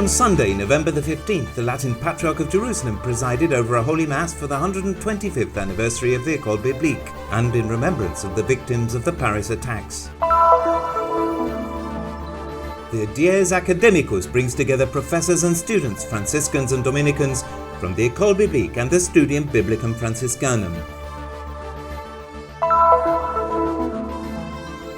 On Sunday, November the 15th, the Latin Patriarch of Jerusalem presided over a Holy Mass for the 125th anniversary of the Ecole Biblique and in remembrance of the victims of the Paris attacks. The Dies Academicus brings together professors and students, Franciscans and Dominicans, from the Ecole Biblique and the Studium Biblicum Franciscanum.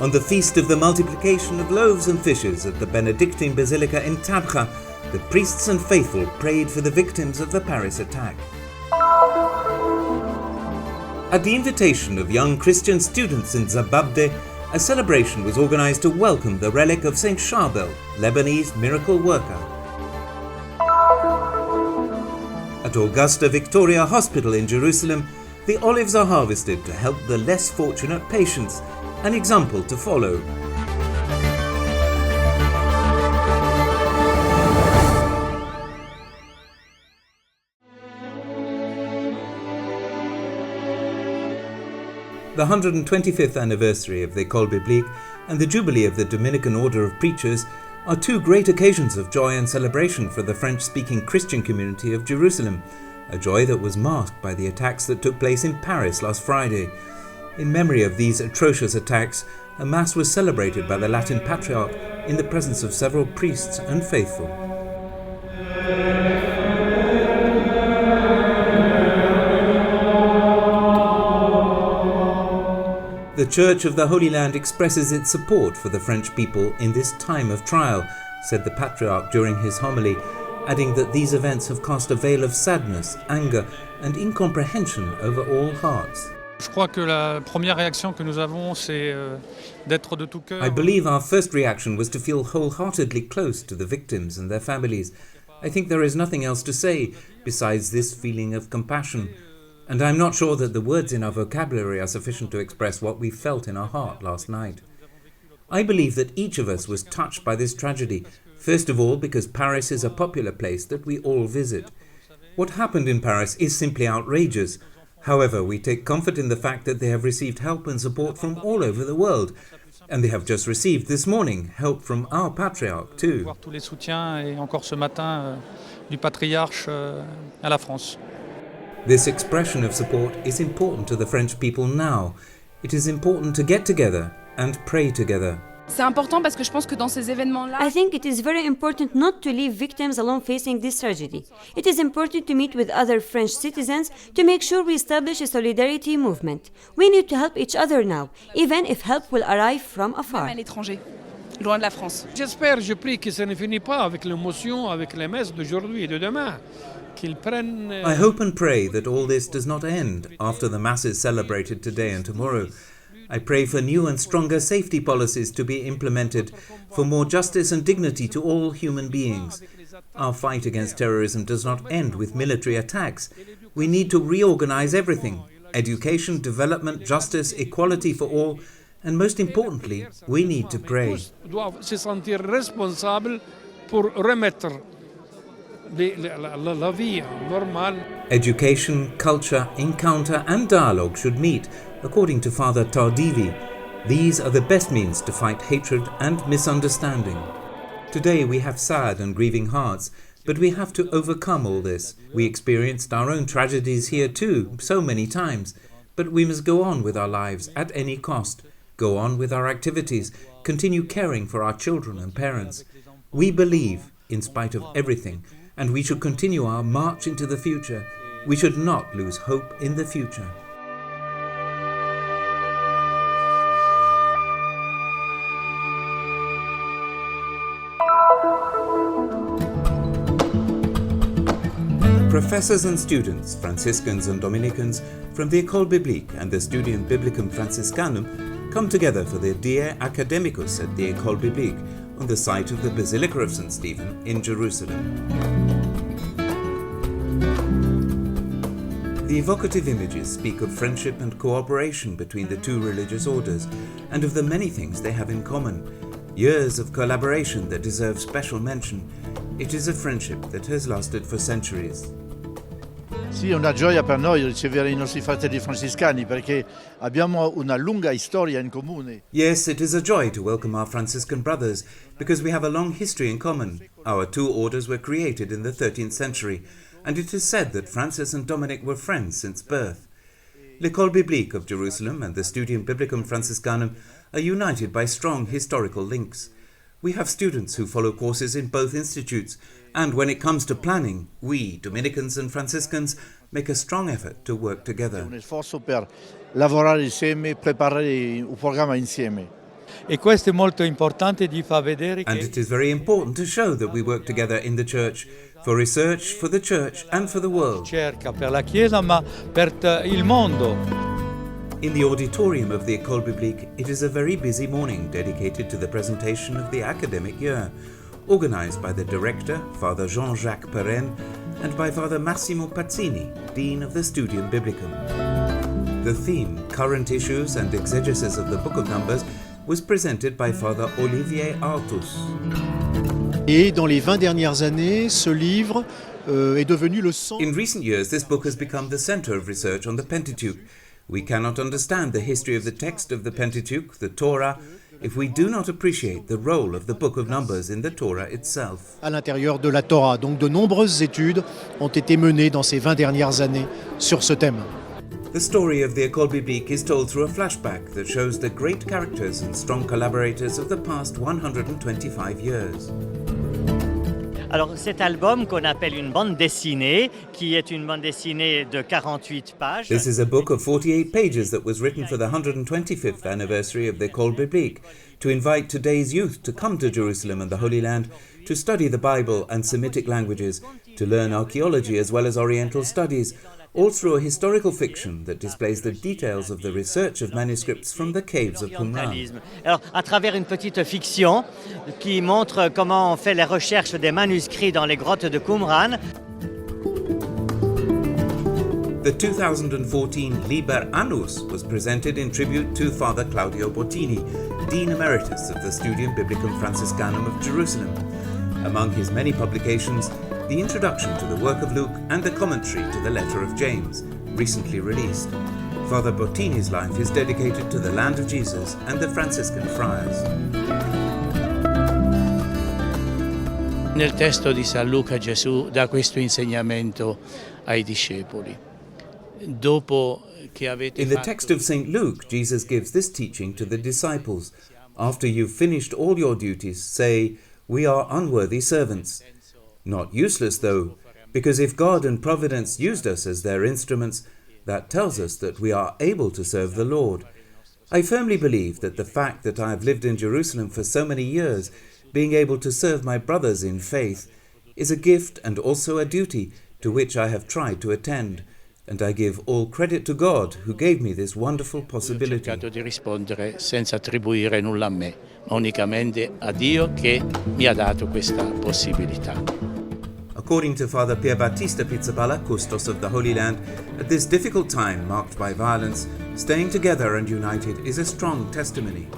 On the feast of the multiplication of loaves and fishes at the Benedictine Basilica in Tabgha, the priests and faithful prayed for the victims of the Paris attack. At the invitation of young Christian students in Zababdeh, a celebration was organized to welcome the relic of Saint Charbel, Lebanese miracle worker. At Augusta Victoria Hospital in Jerusalem, the olives are harvested to help the less fortunate patients, an example to follow. The 125th anniversary of the Ecole Biblique and the Jubilee of the Dominican Order of Preachers are two great occasions of joy and celebration for the French-speaking Christian community of Jerusalem, a joy that was masked by the attacks that took place in Paris last Friday. In memory of these atrocious attacks, a Mass was celebrated by the Latin Patriarch in the presence of several priests and faithful. The Church of the Holy Land expresses its support for the French people in this time of trial, said the Patriarch during his homily, adding that these events have cast a veil of sadness, anger and incomprehension over all hearts. I believe our first reaction was to feel wholeheartedly close to the victims and their families. I think there is nothing else to say besides this feeling of compassion. And I'm not sure that the words in our vocabulary are sufficient to express what we felt in our heart last night. I believe that each of us was touched by this tragedy, first of all because Paris is a popular place that we all visit. What happened in Paris is simply outrageous. However, we take comfort in the fact that they have received help and support from all over the world. And they have just received this morning help from our Patriarch too. This expression of support is important to the French people now. It is important to get together and pray together. I think it is very important not to leave victims alone facing this tragedy. It is important to meet with other French citizens to make sure we establish a solidarity movement. We need to help each other now, even if help will arrive from afar. Loin de la France. J'espère, je prie que ça ne finit pas avec l'émotion, avec les messes d'aujourd'hui et de demain. I hope and pray that all this does not end after the Masses celebrated today and tomorrow. I pray for new and stronger safety policies to be implemented, for more justice and dignity to all human beings. Our fight against terrorism does not end with military attacks. We need to reorganize everything: education, development, justice, equality for all, and most importantly, we need to pray. Doivent se sentir responsables pour remettre la vie normale. Education, culture, encounter and dialogue should meet, according to Father Tardivi. These are the best means to fight hatred and misunderstanding. Today we have sad and grieving hearts, but we have to overcome all this. We experienced our own tragedies here too, so many times, but we must go on with our lives at any cost, go on with our activities, continue caring for our children and parents. We believe, in spite of everything, and we should continue our march into the future. We should not lose hope in the future. Professors and students, Franciscans and Dominicans, from the Ecole Biblique and the Studium Biblicum Franciscanum come together for the Dies Academicus at the Ecole Biblique on the site of the Basilica of St. Stephen in Jerusalem. The evocative images speak of friendship and cooperation between the two religious orders and of the many things they have in common. Years of collaboration that deserve special mention. It is a friendship that has lasted for centuries. Sì, è una gioia per noi ricevere i nostri fratelli francescani perché abbiamo una lunga storia in comune. Yes, it is a joy to welcome our Franciscan brothers because we have a long history in common. Our two orders were created in the 13th century, and it is said that Francis and Dominic were friends since birth. L'Ecole Biblique of Jerusalem and the Studium Biblicum Franciscanum are united by strong historical links. We have students who follow courses in both institutes, and when it comes to planning, we, Dominicans and Franciscans, make a strong effort to work together. Un sforzo per lavorare insieme, preparare un programma insieme. E questo è molto importante di far vedere And it is very important to show that we work together in the Church, for research, for the Church and for the world. cerca per la Chiesa ma per il mondo. In the auditorium of the Ecole Biblique, it is a very busy morning dedicated to the presentation of the academic year, organized by the director, Father Jean-Jacques Perrin, and by Father Massimo Pazzini, Dean of the Studium Biblicum. The theme, Current Issues and Exegesis of the Book of Numbers, was presented by Father Olivier Artus. Et dans les 20 dernières années, ce livre est devenu le centre. In recent years, this book has become the center of research on the Pentateuch. We cannot understand the history of the text of the Pentateuch, the Torah, if we do not appreciate the role of the Book of Numbers in the Torah itself. À l'intérieur de la Torah. Donc de nombreuses études ont été menées dans ces 20 dernières années sur ce thème. The story of the Ecole Biblique is told through a flashback that shows the great characters and strong collaborators of the past 125 years. Alors cet album qu'on appelle une bande dessinée, qui est une bande dessinée de 48 pages. This is a book of 48 pages that was written for the 125th anniversary of the Ecole Biblique, to invite today's youth to come to Jerusalem and the Holy Land, to study the Bible and Semitic languages, to learn archaeology as well as Oriental studies, all through a historical fiction that displays the details of the research of manuscripts from the caves of Qumran. Alors, à travers une petite fiction qui montre comment on fait les recherches des manuscrits dans les grottes de Qumran. The 2014 Liber Annus was presented in tribute to Father Claudio Bottini, Dean Emeritus of the Studium Biblicum Franciscanum of Jerusalem. Among his many publications, the introduction to the work of Luke and the commentary to the letter of James, recently released. Father Bottini's life is dedicated to the land of Jesus and the Franciscan friars. Nel testo di San Luca Gesù dà questo insegnamento ai discepoli. Dopo che avete In the text of St. Luke, Jesus gives this teaching to the disciples. After you've finished all your duties, say, "We are unworthy servants." Not useless, though, because if God and Providence used us as their instruments, that tells us that we are able to serve the Lord. I firmly believe that the fact that I have lived in Jerusalem for so many years, being able to serve my brothers in faith, is a gift and also a duty to which I have tried to attend, and I give all credit to God who gave me this wonderful possibility. Ho cercato di rispondere senza attribuire nulla a me, ma unicamente a Dio che mi ha dato questa possibilità. According to Father Pier Battista Pizzaballa, Custos of the Holy Land, at this difficult time marked by violence, staying together and united is a strong testimony.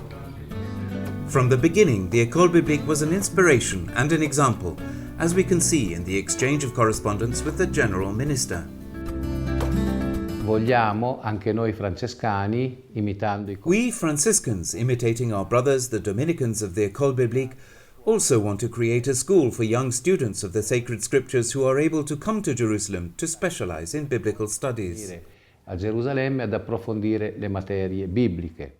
From the beginning, the Ecole Biblique was an inspiration and an example, as we can see in the exchange of correspondence with the General Minister. Vogliamo, anche noi francescani, imitando i... We Franciscans, imitating our brothers, the Dominicans of the Ecole Biblique, also want to create a school for young students of the sacred scriptures who are able to come to Jerusalem to specialize in biblical studies. A Gerusalemme ad approfondire le materie bibliche.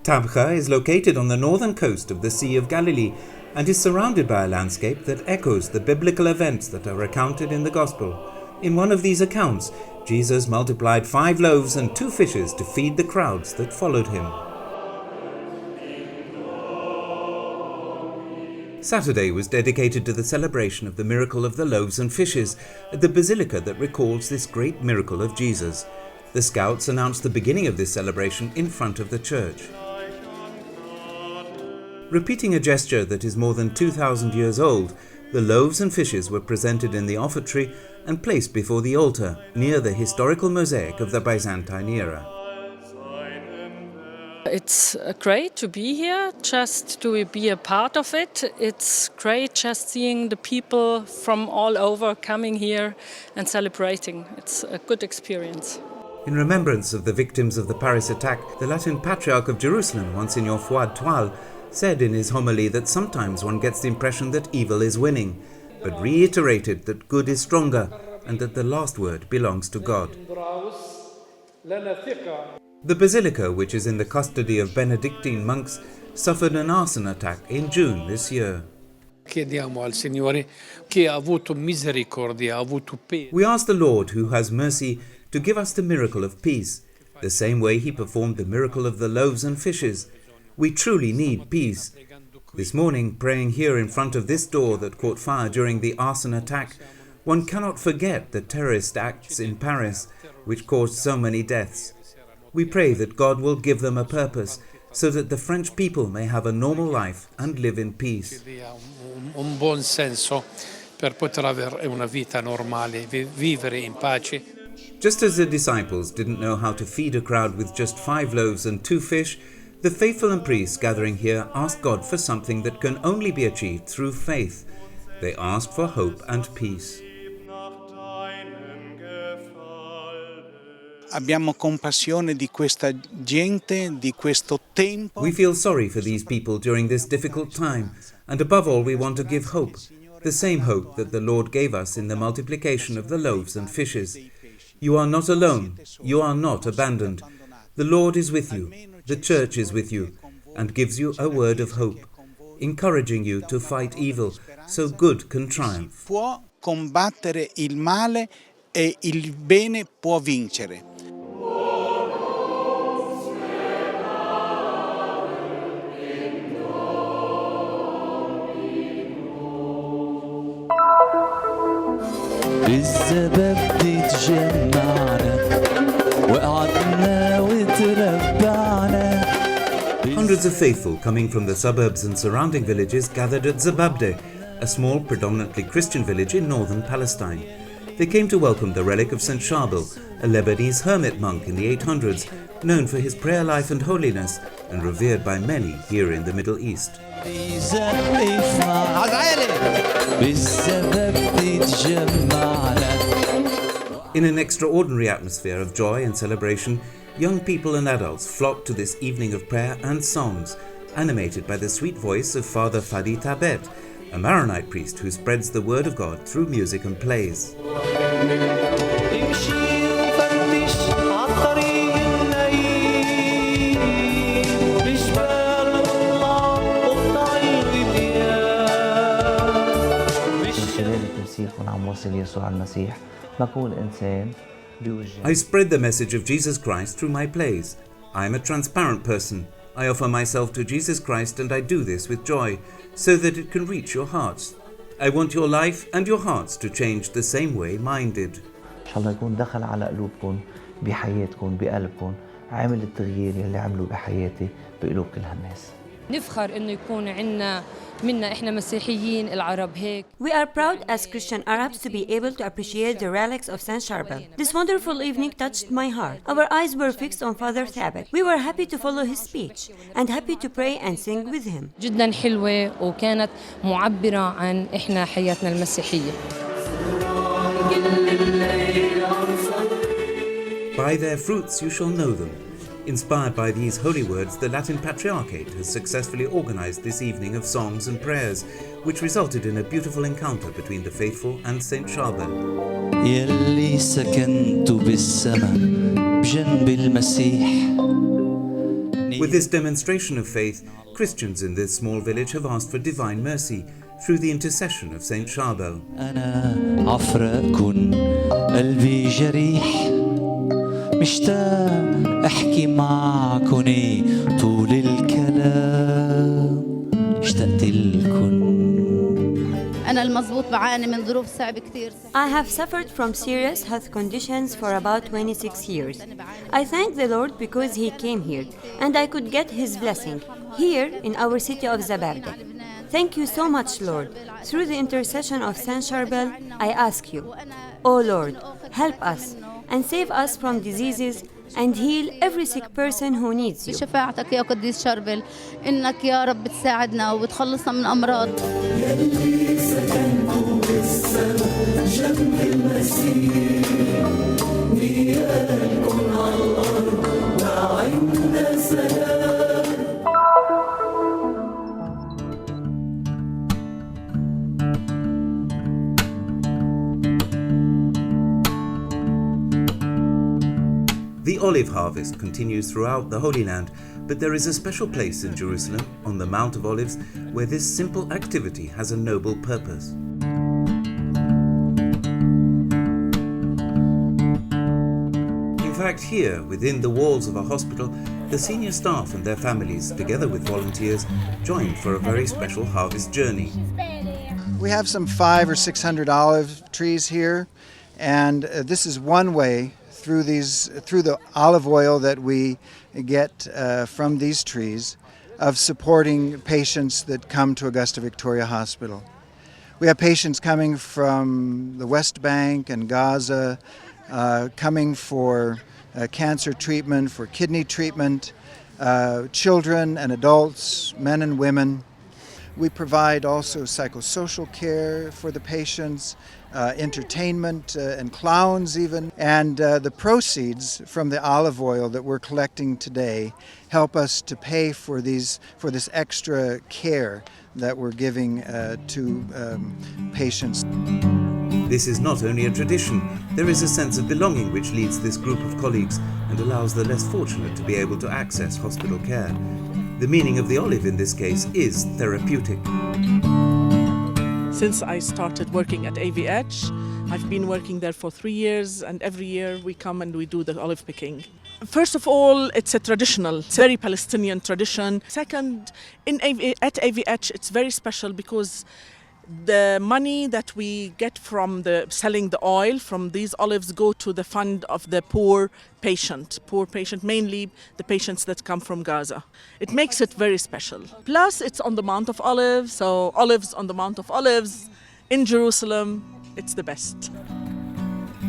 Tabgha is located on the northern coast of the Sea of Galilee and is surrounded by a landscape that echoes the biblical events that are recounted in the Gospel. In one of these accounts, Jesus multiplied 5 loaves and 2 fishes to feed the crowds that followed him. Saturday was dedicated to the celebration of the miracle of the loaves and fishes at the basilica that recalls this great miracle of Jesus. The Scouts announced the beginning of this celebration in front of the church. Repeating a gesture that is more than 2,000 years old, the loaves and fishes were presented in the offertory and placed before the altar, near the historical mosaic of the Byzantine era. It's great to be here, just to be a part of it. It's great just seeing the people from all over coming here and celebrating. It's a good experience. In remembrance of the victims of the Paris attack, the Latin Patriarch of Jerusalem, Monsignor Fouad Toual, said in his homily that sometimes one gets the impression that evil is winning, but reiterated that good is stronger and that the last word belongs to God. The Basilica, which is in the custody of Benedictine monks, suffered an arson attack in June this year. Chiediamo al Signore che ha avuto misericordia, ha avuto pace. We ask the Lord, who has mercy, to give us the miracle of peace, the same way he performed the miracle of the loaves and fishes. We truly need peace. This morning, praying here in front of this door that caught fire during the arson attack, one cannot forget the terrorist acts in Paris, which caused so many deaths. We pray that God will give them a purpose, so that the French people may have a normal life and live in peace. Un buon senso per poter avere una vita normale, vivere in pace. Just as the disciples didn't know how to feed a crowd with just 5 loaves and 2 fish, the faithful and priests gathering here ask God for something that can only be achieved through faith. They ask for hope and peace. Abbiamo compassione di questa gente, di questo tempo. We feel sorry for these people during this difficult time, and above all we want to give hope, the same hope that the Lord gave us in the multiplication of the loaves and fishes. You are not alone, you are not abandoned. The Lord is with you, the Church is with you, and gives you a word of hope, encouraging you to fight evil, so good can triumph. Può combattere il male e il bene può vincere. بالزبابدة تجمعنا وقعدنا وتربعنا. Hundreds of faithful coming from the suburbs and surrounding villages gathered at Zababdeh, a small, predominantly Christian village in northern Palestine. They came to welcome the relic of St. Charbel, a Lebanese hermit monk in the 800s, known for his prayer life and holiness, and revered by many here in the Middle East. In an extraordinary atmosphere of joy and celebration, young people and adults flocked to this evening of prayer and songs, animated by the sweet voice of Father Fadi Tabet, a Maronite priest who spreads the word of God through music and plays. I spread the message of Jesus Christ through my plays. I am a transparent person. I offer myself to Jesus Christ, and I do this with joy, so that it can reach your hearts. I want your life and your hearts to change the same way mine did. الله يكون دخل على قلوبكم بحياتكم بقلبكم عمل التغيير اللي عملوا بحياتي بقلوب كل هالناس. نفخر إنه يكون عنا منا إحنا مسيحيين العرب هيك. We are proud as Christian Arabs to be able to appreciate the relics of Saint Charbel. This wonderful evening touched my heart. Our eyes were fixed on Father Tabgha. We were happy to follow his speech and happy to pray and sing with him. جدا حلوة وكانت معبرة عن إحنا حياتنا المسيحية. By their fruits you shall know them. Inspired by these holy words, the Latin Patriarchate has successfully organized this evening of songs and prayers, which resulted in a beautiful encounter between the faithful and Saint Charbel. يلي سكنت بالسماء بجنب المسيح. With this demonstration of faith, Christians in this small village have asked for divine mercy through the intercession of Saint Charbel. أنا عفرقكن قلبي جريح مشتاق أحكي معكن طول الكلام اشتقت لكن. أنا المضبوط بعاني من ظروف صعبة كثير. I have suffered from serious health conditions for about 26 years. I thank the Lord because He came here and I could get His blessing here in our city of Zababdeh. Thank you so much, Lord. Through the intercession of Saint Charbel, I ask you, O Lord, help us and save us from diseases, and heal every sick person who needs you. بشفاعتك يا قديس شربل إنك يا رب تساعدنا وتخلصنا من أمراض. يلي سكنتوا بالسماء جنب المسيح نيالكم على الأرض وعند سلام. The olive harvest continues throughout the Holy Land, but there is a special place in Jerusalem, on the Mount of Olives, where this simple activity has a noble purpose. In fact, here, within the walls of a hospital, the senior staff and their families, together with volunteers, join for a very special harvest journey. We have some 500 or 600 olive trees here, and this is one way through the olive oil that we get from these trees of supporting patients that come to Augusta Victoria Hospital. We have patients coming from the West Bank and Gaza, coming for cancer treatment, for kidney treatment, children and adults, men and women. We provide also psychosocial care for the patients, entertainment and clowns even. And the proceeds from the olive oil that we're collecting today help us to pay for this extra care that we're giving to patients. This is not only a tradition, there is a sense of belonging which leads this group of colleagues and allows the less fortunate to be able to access hospital care. The meaning of the olive in this case is therapeutic. Since I started working at AVH, I've been working there for 3 years, and every year we come and we do the olive picking. First of all, it's a traditional, it's a very Palestinian tradition. Second, at AVH, it's very special because the money that we get from selling the oil from these olives go to the fund of the poor patient, mainly the patients that come from Gaza. It makes it very special. Plus, it's on the Mount of Olives, so olives on the Mount of Olives in Jerusalem, it's the best.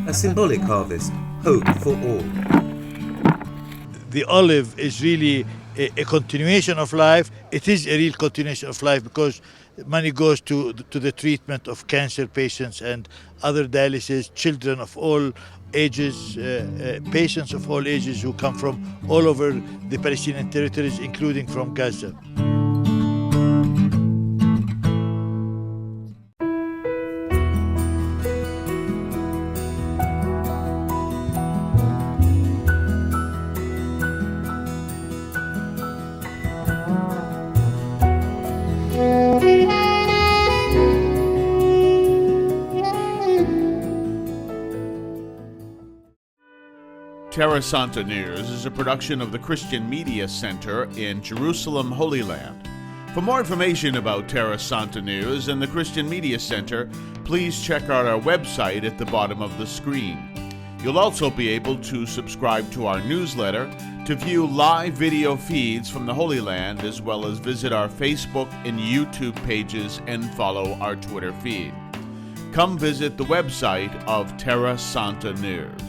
A symbolic harvest, hope for all. The olive is really a continuation of life. It is a real continuation of life because money goes to the treatment of cancer patients and other dialysis, children of all ages, patients of all ages who come from all over the Palestinian territories, including from Gaza. Terra Santa News is a production of the Christian Media Center in Jerusalem, Holy Land. For more information about Terra Santa News and the Christian Media Center, please check out our website at the bottom of the screen. You'll also be able to subscribe to our newsletter, to view live video feeds from the Holy Land, as well as visit our Facebook and YouTube pages and follow our Twitter feed. Come visit the website of Terra Santa News.